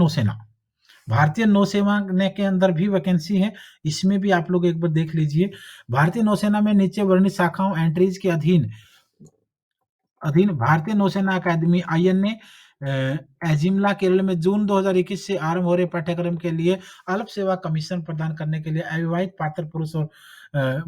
नौसेना, भारतीय नौसेना ने के अंदर भी वैकेंसी है, इसमें भी आप लोग एक बार देख लीजिए। भारतीय नौसेना में नीचे वर्णित शाखाओं एंट्रीज के अधीन अधीन भारतीय नौसेना अकादमी आईएनए एजिमला केरल में जून 2021 से आरंभ हो रहे पाठ्यक्रम के लिए अल्प सेवा कमीशन प्रदान करने के लिए अविवाहित पात्र पुरुष और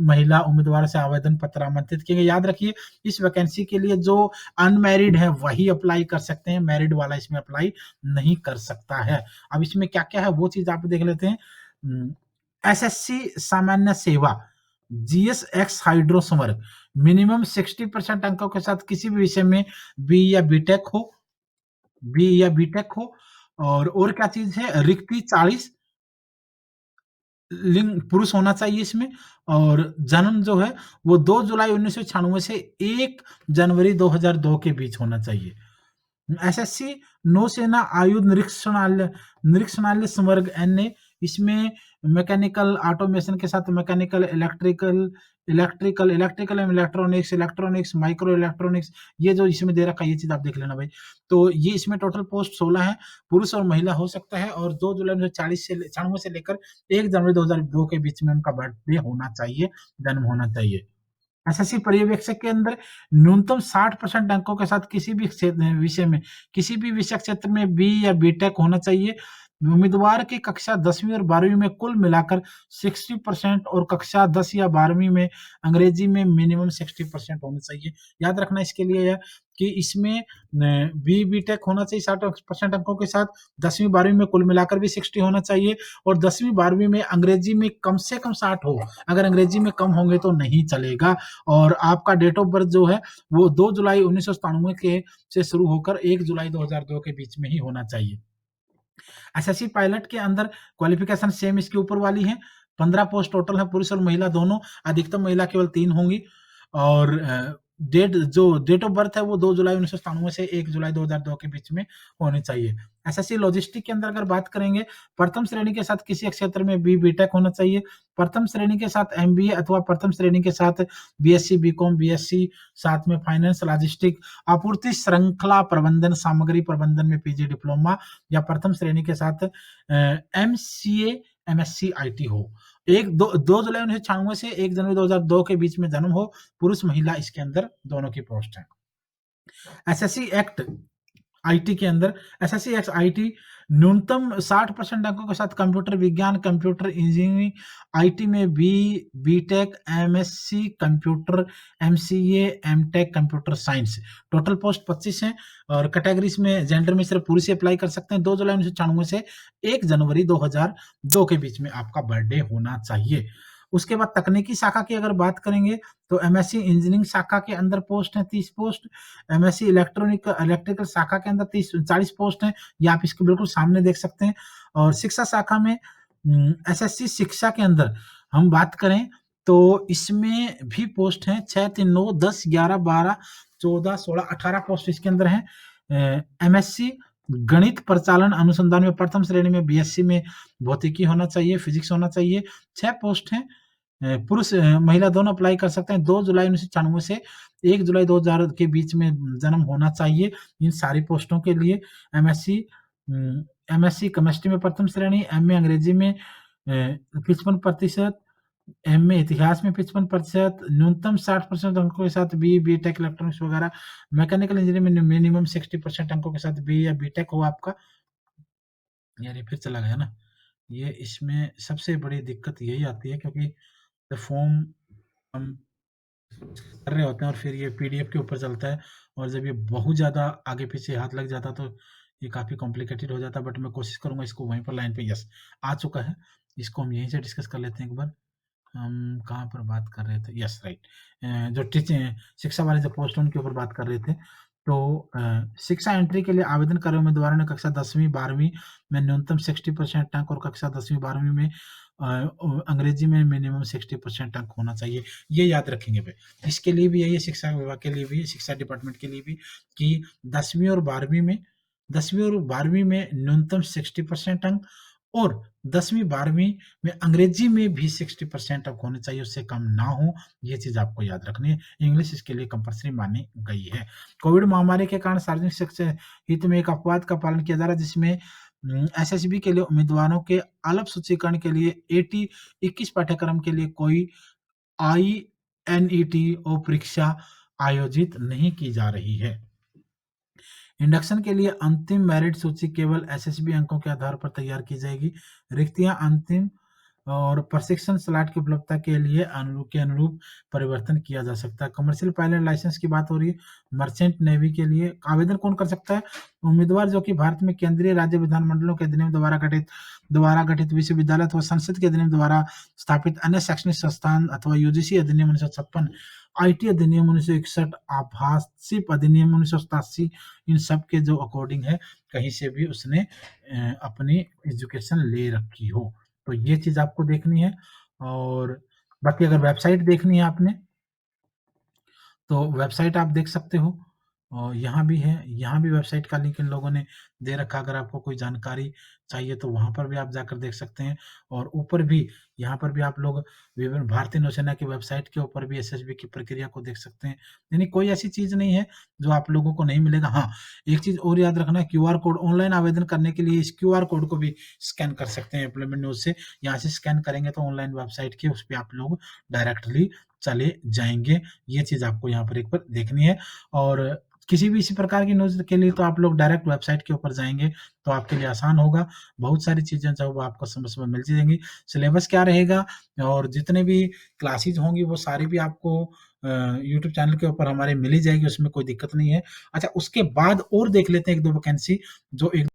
महिला उम्मीदवार से आवेदन पत्र आमंत्रित किए गए। याद रखिए, इस वैकेंसी के लिए जो अनमैरिड है वही अप्लाई कर सकते हैं, मैरिड वाला इसमें अप्लाई नहीं कर सकता है। अब इसमें क्या क्या है वो चीज आप देख लेते हैं। एसएससी सामान्य सेवा, जीएसएक्स हाइड्रोसमर, मिनिमम 60% अंकों के साथ किसी भी विषय में बी या बीटेक हो, और क्या चीज है, रिक्ति 40, लिंग पुरुष होना चाहिए इसमें, और जन्म जो है वो 2 जुलाई 1996 से 1 जनवरी 2002 के बीच होना चाहिए। एसएससी नौसेना आयुध निरीक्षणालय संवर्ग एनए, इसमें मैकेनिकल ऑटोमेशन के साथ mechanical, electrical and electronics, micro electronics, ये जो इसमें दे रखा है ये चीज आप देख लेना भाई। तो ये इसमें टोटल पोस्ट 16 है, पुरुष और महिला हो सकता है, और 2 जुलाई 1996 से लेकर 1 जनवरी 2002 के बीच में उनका बर्थडे होना चाहिए, जन्म होना चाहिए। एसएससी पर्यवेक्षक के अंदर न्यूनतम 60% अंकों के साथ किसी भी किसी भी विषय क्षेत्र में बी या बीटेक होना चाहिए। उम्मीदवार की कक्षा 10वीं और 12वीं में कुल मिलाकर 60% और कक्षा 10 या 12वीं में अंग्रेजी में मिनिमम 60% होना चाहिए। याद रखना इसके लिए यह कि इसमें बी बीटेक होना चाहिए 60% अंकों के साथ, 10वीं 12वीं में कुल मिलाकर भी 60 होना चाहिए, और 10वीं 12वीं में अंग्रेजी में कम से कम 60 हो, अगर अंग्रेजी में कम होंगे तो नहीं चलेगा। और आपका डेट ऑफ बर्थ जो है वो 2 जुलाई 1997 के से शुरू होकर 1 जुलाई 2002 के बीच में ही होना चाहिए। एसएससी पायलट के अंदर क्वालिफिकेशन सेम इसके ऊपर वाली है, 15 पोस्ट टोटल है, पुरुष और महिला दोनों, अधिकतम महिला केवल 3 होंगी, और डेट ऑफ बर्थ है वो 2 जुलाई 1997 से 1 जुलाई 2002 के बीच में होनी चाहिए। एसएससी लॉजिस्टिक के अंदर अगर बात करेंगे, प्रथम श्रेणी के साथ किसी क्षेत्र में बी बीटेक होना चाहिए, प्रथम श्रेणी के साथ एमबीए अथवा प्रथम श्रेणी के साथ बीएससी बीकॉम, बीएससी साथ में फाइनेंस, लॉजिस्टिक, आपूर्ति श्रृंखला प्रबंधन, सामग्री प्रबंधन में पीजी डिप्लोमा, या प्रथम श्रेणी के साथ एमसीए, एमएससी आईटी हो। 2 जुलाई 1996 से 1 जनवरी 2002 के बीच में जन्म हो, पुरुष महिला इसके अंदर दोनों की पोस्ट है। एसएससी एक्ट आईटी के अंदर, एसएससी एक्ट आईटी न्यूनतम 60% अंकों के साथ कंप्यूटर विज्ञान, कंप्यूटर इंजीनियरिंग, आईटी में B BTech, MSc computer, MCA, MTech computer science, total post 25 है, और कैटेगरीज में जेंडर में सिर्फ पुरुष ही अप्लाई कर सकते हैं। 2 जुलाई 1996 से 1 जनवरी 2002 के बीच में आपका बर्थडे होना चाहिए। उसके बाद तकनीकी शाखा की अगर बात करेंगे तो एमएससी इंजीनियरिंग शाखा के अंदर पोस्ट है 30 पोस्ट, एमएससी इलेक्ट्रिकल शाखा के अंदर 40 पोस्ट है, ये आप इसके बिल्कुल सामने देख सकते हैं। और शिक्षा शाखा में एसएससी शिक्षा के अंदर हम बात करें तो इसमें भी पोस्ट है 6, 3, 9, 10, 11, 12, 14, 16, 18 पोस्ट इसके अंदर है। एमएससी गणित प्रचालन अनुसंधान में प्रथम श्रेणी में बीएससी में भौतिकी होना चाहिए, फिजिक्स होना चाहिए, 6 पोस्ट हैं। पुरुष महिला दोनों अप्लाई कर सकते हैं। 2 जुलाई 1996 से 1 जुलाई 2000 के बीच में जन्म होना चाहिए इन सारी पोस्टों के लिए। एमएससी केमिस्ट्री में प्रथम श्रेणी, एमए अंग्रेजी में 55%, एमए इतिहास में 55%, न्यूनतम 60% अंकों के साथ बी बीटेक इलेक्ट्रॉनिक्स वगैरह, मैकेनिकल इंजीनियरिंग में मिनिमम 60% अंकों के साथ बी या बीटेक हो आपका। यार ये फिर चला गया ना, ये इसमें सबसे बड़ी दिक्कत यही आती है क्योंकि फॉर्म हम कर रहे होते हैं और फिर ये पीडीएफ के ऊपर चलता है, और जब ये बहुत ज़्यादा आगे पीछे हाथ लग जाता तो ये काफ़ी कॉम्प्लिकेटेड हो जाता है। बट मैं कोशिश करूँगा इसको वहीं पर लाइन पे, यस आ चुका है, इसको हम यहीं से डिस्कस कर लेते हैं एक बार। हम कहाँ पर बात कर रहे थे, यस राइट, जो टीचिंग शिक्षा वाले जो पोस्ट उनके ऊपर बात कर रहे थे। तो शिक्षा एंट्री के लिए आवेदन कर रहे उम्मीदवारों ने कक्षा 10वीं 12वीं में न्यूनतम 60% अंक और कक्षा 10वीं 12वीं में अंग्रेजी में मिनिमम 60% अंक होना चाहिए। ये याद रखेंगे भाई, इसके लिए भी यही है, शिक्षा विभाग के लिए भी, शिक्षा डिपार्टमेंट के लिए भी, कि 10वीं और 12वीं में न्यूनतम 60% अंक, और 10वीं 12वीं में अंग्रेजी में भी 60% अंक होने चाहिए, उससे कम ना हो। ये चीज आपको याद रखनी है। इंग्लिश इसके लिए कंपल्सरी मानी गई है। कोविड महामारी के कारण सार्वजनिक शिक्षा हित में एक अपवाद का पालन किया जा रहा है, जिसमें एसएसबी के लिए उम्मीदवारों के अलग सूचीकरण के लिए एटी 21 पाठ्यक्रम के लिए कोई आईएनईटी और परीक्षा आयोजित नहीं की जा रही है। इंडक्शन के लिए अंतिम मेरिट सूची केवल एसएसबी अंकों के आधार पर तैयार की जाएगी। रिक्तियां अंतिम और प्रशिक्षण स्लॉट की उपलब्धता के लिए अनुरूप परिवर्तन किया जा सकता है। कमर्शियल पायलट लाइसेंस की बात हो रही है। मर्चेंट नेवी के लिए आवेदन कौन कर सकता है? उम्मीदवार जो कि भारत में केंद्रीय राज्य विधानमंडलों के अधिनियम द्वारा गठित विश्वविद्यालय अथवा संसद के अधिनियम द्वारा स्थापित अन्य शैक्षणिक संस्थान अथवा यूजीसी अधिनियम 1956, आईटी अधिनियम 1961, आभासी अधिनियम 1987, इन सब के जो अकॉर्डिंग है कहीं से भी उसने अपनी एजुकेशन ले रखी हो, तो ये चीज़ आपको देखनी है। और बाकी अगर वेबसाइट देखनी है आपने, तो वेबसाइट आप देख सकते हो और यहाँ भी है, यहाँ भी वेबसाइट का लिंक इन लोगों ने दे रखा। अगर आपको कोई जानकारी चाहिए तो वहाँ पर भी आप जाकर देख सकते हैं। और ऊपर भी यहाँ पर भी आप लोग विभिन्न भारतीय नौसेना की वेबसाइट के ऊपर भी एसएसबी की प्रक्रिया को देख सकते हैं। यानी कोई ऐसी चीज़ नहीं है जो आप लोगों को नहीं मिलेगा। हाँ, एक चीज़ और याद रखना, क्यूआर कोड ऑनलाइन आवेदन करने के लिए इस क्यूआर कोड को भी स्कैन कर सकते हैं एम्प्लॉयमेंट न्यूज़ से। यहाँ से स्कैन करेंगे तो ऑनलाइन वेबसाइट के उस पे आप लोग डायरेक्टली चले जाएँगे। ये चीज़ आपको यहाँ पर एक बार देखनी है। और किसी भी इसी प्रकार की न्यूज़ के लिए तो आप लोग डायरेक्ट वेबसाइट के ऊपर जाएँगे तो आपके लिए आसान होगा। बहुत सारी चीज़ें जो है वो आपको समय-समय मिल जाएँगी। सिलेबस क्या रहेगा और जितने भी क्लासेज़ होंगी वो सारी भी आपको यूट्यूब चैनल के ऊपर हमारे मिल ही जाएगी, उसमें कोई दिक्कत नहीं है। अच्छा, उसके बाद और देख लेते हैं 1-2 वैकेंसी जो एक